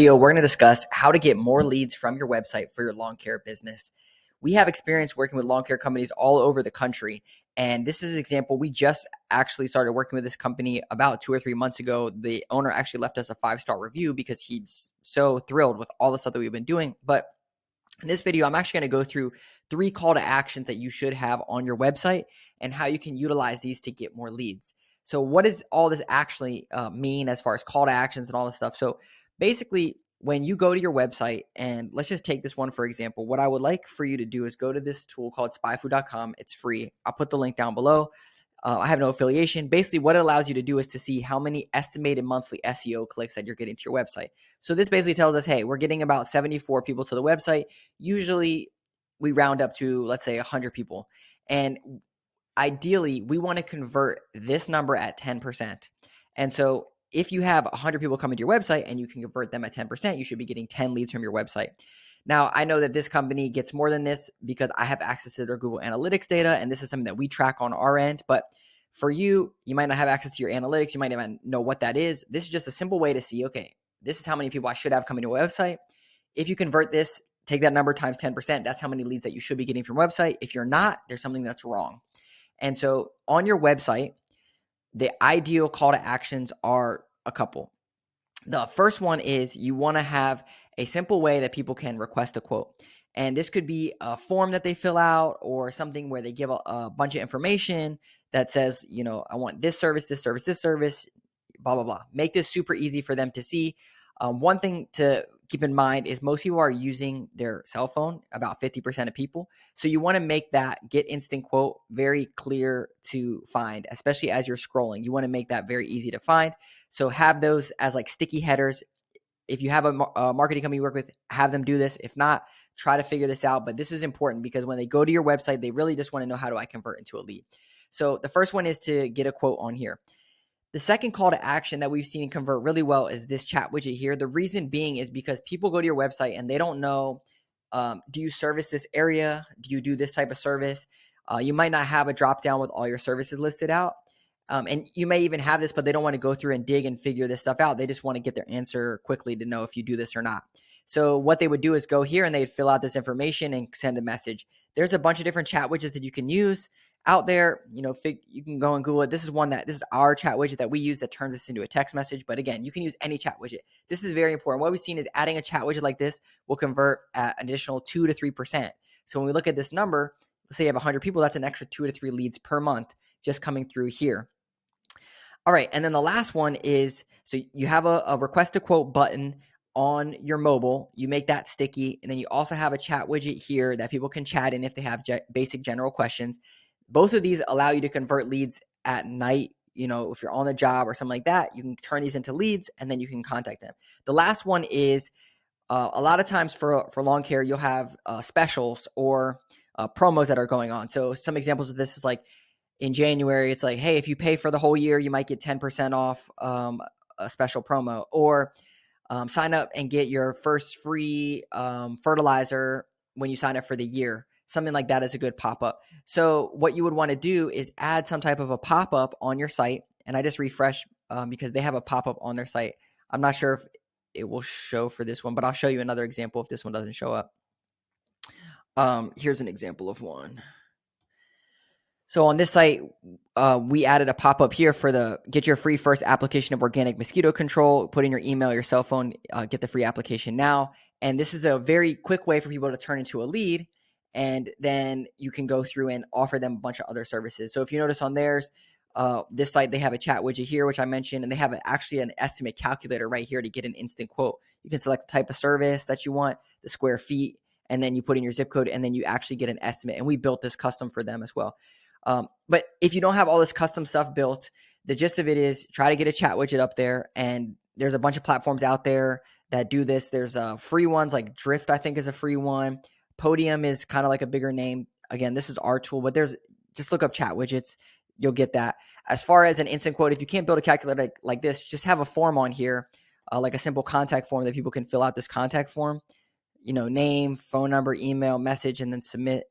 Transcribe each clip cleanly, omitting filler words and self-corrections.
Video, we're going to discuss how to get more leads from your website for your lawn care business. We have experience working with lawn care companies all over the country. And this is an example. We just actually started working with this company about 2 or 3 months ago. The owner actually left us a 5-star review because he's so thrilled with all the stuff that we've been doing. But in this video, I'm actually going to go through 3 call to actions that you should have on your website and how you can utilize these to get more leads. So what does all this actually mean as far as call to actions and all this stuff? So basically, when you go to your website, and let's just take this one for example, what I would like for you to do is go to this tool called spyfood.com. It's free. I'll put the link down below. I have no affiliation. Basically, what it allows you to do is to see how many estimated monthly SEO clicks that you're getting to your website. So this basically tells us, hey, we're getting about 74 people to the website. Usually we round up to, let's say, 100 people. And ideally, we want to convert this number at 10%. And so if you have 100 people coming to your website and you can convert them at 10%, you should be getting 10 leads from your website. Now, I know that this company gets more than this because I have access to their Google Analytics data, and this is something that we track on our end. But for you, you might not have access to your analytics. You might not even know what that is. This is just a simple way to see, okay, this is how many people I should have coming to a website. If you convert this, take that number times 10%, that's how many leads that you should be getting from your website. If you're not, there's something that's wrong. And so on your website, the ideal call to actions are a couple. The first one is you want to have a simple way that people can request a quote. And this could be a form that they fill out or something where they give a bunch of information that says, I want this service, this service, this service, blah, blah, blah. Make this super easy for them to see. One thing to keep in mind is most people are using their cell phone, about 50% of people. So you want to make that get instant quote very clear to find, especially as you're scrolling. You want to make that very easy to find. So have those as like sticky headers. If you have a marketing company you work with, have them do this. If not, try to figure this out. But this is important because when they go to your website, they really just want to know, how do I convert into a lead? So the first one is to get a quote on here. The second call to action that we've seen convert really well is this chat widget here. The reason being is because people go to your website and they don't know, do you service this area? Do you do this type of service? You might not have a drop down with all your services listed out. And you may even have this, but they don't want to go through and dig and figure this stuff out. They just want to get their answer quickly to know if you do this or not. So what they would do is go here and they'd fill out this information and send a message. There's a bunch of different chat widgets that you can use out there. You can go and Google it. This is our chat widget that we use that turns this into a text message. But again, you can use any chat widget. This is very important. What we've seen is adding a chat widget like this will convert at an additional 2 to 3%. So when we look at this number, let's say you have 100 people, that's an extra 2 to 3 leads per month just coming through here. All right. And then the last one is, so you have a request a quote button on your mobile. You make that sticky. And then you also have a chat widget here that people can chat in if they have basic general questions. Both of these allow you to convert leads at night. If you're on the job or something like that, you can turn these into leads and then you can contact them. The last one is a lot of times for lawn care, you'll have specials or promos that are going on. So some examples of this is like, in January, it's like, hey, if you pay for the whole year, you might get 10% off a special promo, or sign up and get your first free fertilizer when you sign up for the year. Something like that is a good pop-up. So what you would want to do is add some type of a pop-up on your site. And I just refresh because they have a pop-up on their site. I'm not sure if it will show for this one, but I'll show you another example if this one doesn't show up. Here's an example of one. So on this site, we added a pop-up here for the get your free first application of organic mosquito control. Put in your email, your cell phone, get the free application now. And this is a very quick way for people to turn into a lead. And then you can go through and offer them a bunch of other services. So if you notice on theirs, this site, they have a chat widget here, which I mentioned, and they have actually an estimate calculator right here to get an instant quote. You can select the type of service that you want, the square feet, and then you put in your zip code, and then you actually get an estimate. And we built this custom for them as well. But if you don't have all this custom stuff built, the gist of it is try to get a chat widget up there. And there's a bunch of platforms out there that do this. There's free ones like Drift, I think, is a free one. Podium is kind of like a bigger name. Again, this is our tool, but just look up chat widgets. You'll get that. As far as an instant quote, if you can't build a calculator like this, just have a form on here, like a simple contact form that people can fill out this contact form, name, phone number, email, message, and then submit.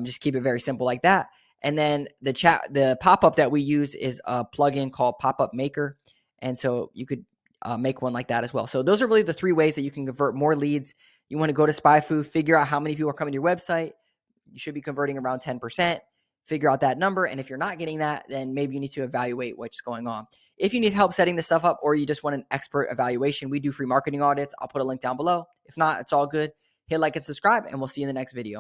Just keep it very simple like that. And then the pop-up that we use is a plugin called Pop-Up Maker. And so you could make one like that as well. So those are really the 3 ways that you can convert more leads. You want to go to SpyFu, figure out how many people are coming to your website. You should be converting around 10%. Figure out that number. And if you're not getting that, then maybe you need to evaluate what's going on. If you need help setting this stuff up, or you just want an expert evaluation, we do free marketing audits. I'll put a link down below. If not, it's all good. Hit like and subscribe, and we'll see you in the next video.